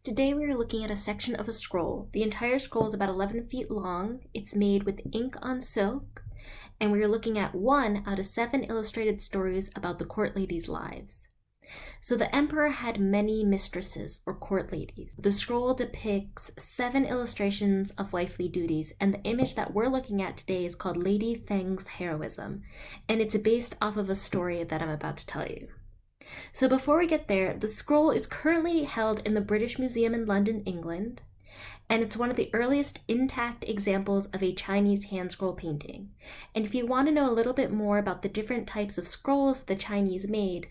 Today we are looking at a section of a scroll. The entire scroll is about 11 feet long. It's made with ink on silk, and we are looking at 1 out of 7 illustrated stories about the court ladies' lives. So the emperor had many mistresses or court ladies. The scroll depicts 7 illustrations of wifely duties, and the image that we're looking at today is called Lady Feng's heroism, and it's based off of a story that I'm about to tell you. So before we get there, the scroll is currently held in the British Museum in London, England, and it's one of the earliest intact examples of a Chinese hand scroll painting. And if you want to know a little bit more about the different types of scrolls the Chinese made,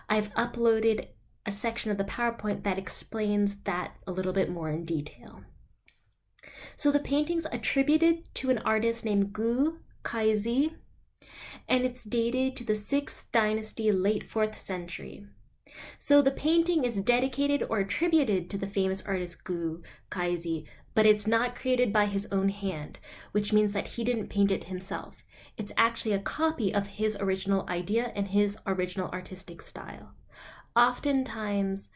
I've uploaded a section of the PowerPoint that explains that a little bit more in detail. So the painting's attributed to an artist named Gu Kaizi, and it's dated to the 6th dynasty, late 4th century. So the painting is dedicated or attributed to the famous artist Gu Kaizi, but it's not created by his own hand, which means that he didn't paint it himself. It's actually a copy of his original idea and his original artistic style. Oftentimes,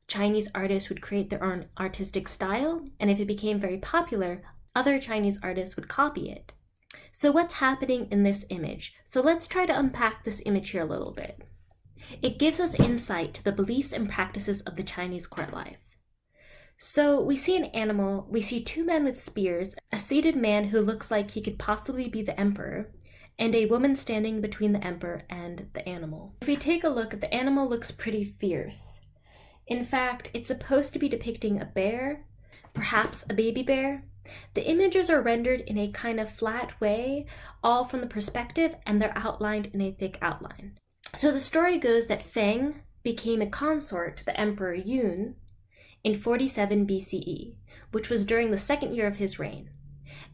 Chinese artists would create their own artistic style, and if it became very popular, other Chinese artists would copy it. So what's happening in this image? So let's try to unpack this image here a little bit. It gives us insight to the beliefs and practices of the Chinese court life. So we see an animal, we see 2 men with spears, a seated man who looks like he could possibly be the emperor, and a woman standing between the emperor and the animal. If we take a look, the animal looks pretty fierce. In fact, it's supposed to be depicting a bear, perhaps a baby bear. The images are rendered in a kind of flat way, all from the perspective, and they're outlined in a thick outline. So the story goes that Feng became a consort to the Emperor Yun in 47 BCE, which was during the 2nd year of his reign.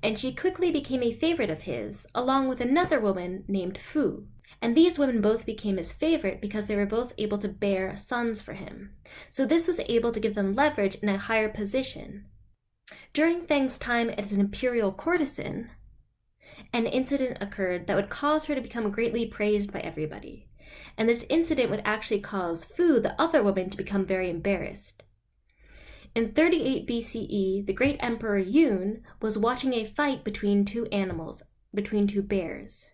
And she quickly became a favorite of his, along with another woman named Fu. And these women both became his favorite because they were both able to bear sons for him. So this was able to give them leverage in a higher position. During Feng's time as an imperial courtesan, an incident occurred that would cause her to become greatly praised by everybody. And this incident would actually cause Fu, the other woman, to become very embarrassed. In 38 BCE, the great emperor Yun was watching a fight between 2 animals, between 2 bears.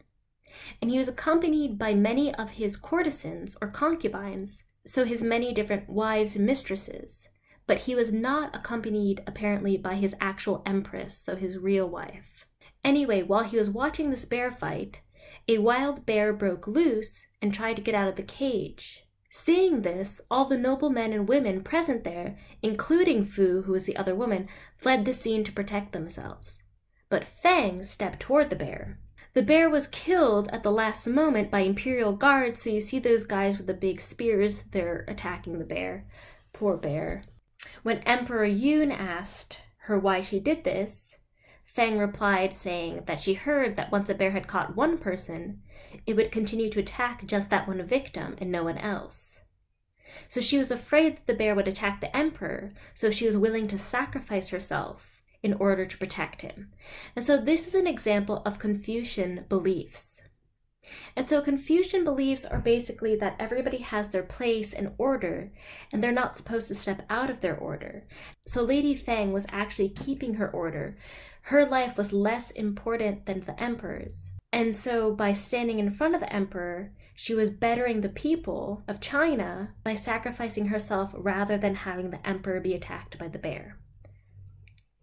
And he was accompanied by many of his courtesans or concubines, so his many different wives and mistresses. But he was not accompanied apparently by his actual empress, so his real wife. Anyway, while he was watching this bear fight, a wild bear broke loose and tried to get out of the cage. Seeing this, all the noblemen and women present there, including Fu, who was the other woman, fled the scene to protect themselves. But Feng stepped toward the bear. The bear was killed at the last moment by imperial guards, so you see those guys with the big spears, they're attacking the bear. Poor bear. When Emperor Yun asked her why she did this, Feng replied saying that she heard that once a bear had caught one person, it would continue to attack just that one victim and no one else. So she was afraid that the bear would attack the emperor, so she was willing to sacrifice herself in order to protect him. And so this is an example of Confucian beliefs. And so Confucian beliefs are basically that everybody has their place and order, and they're not supposed to step out of their order. So Lady Feng was actually keeping her order. Her life was less important than the emperor's. And so by standing in front of the emperor, she was bettering the people of China by sacrificing herself rather than having the emperor be attacked by the bear.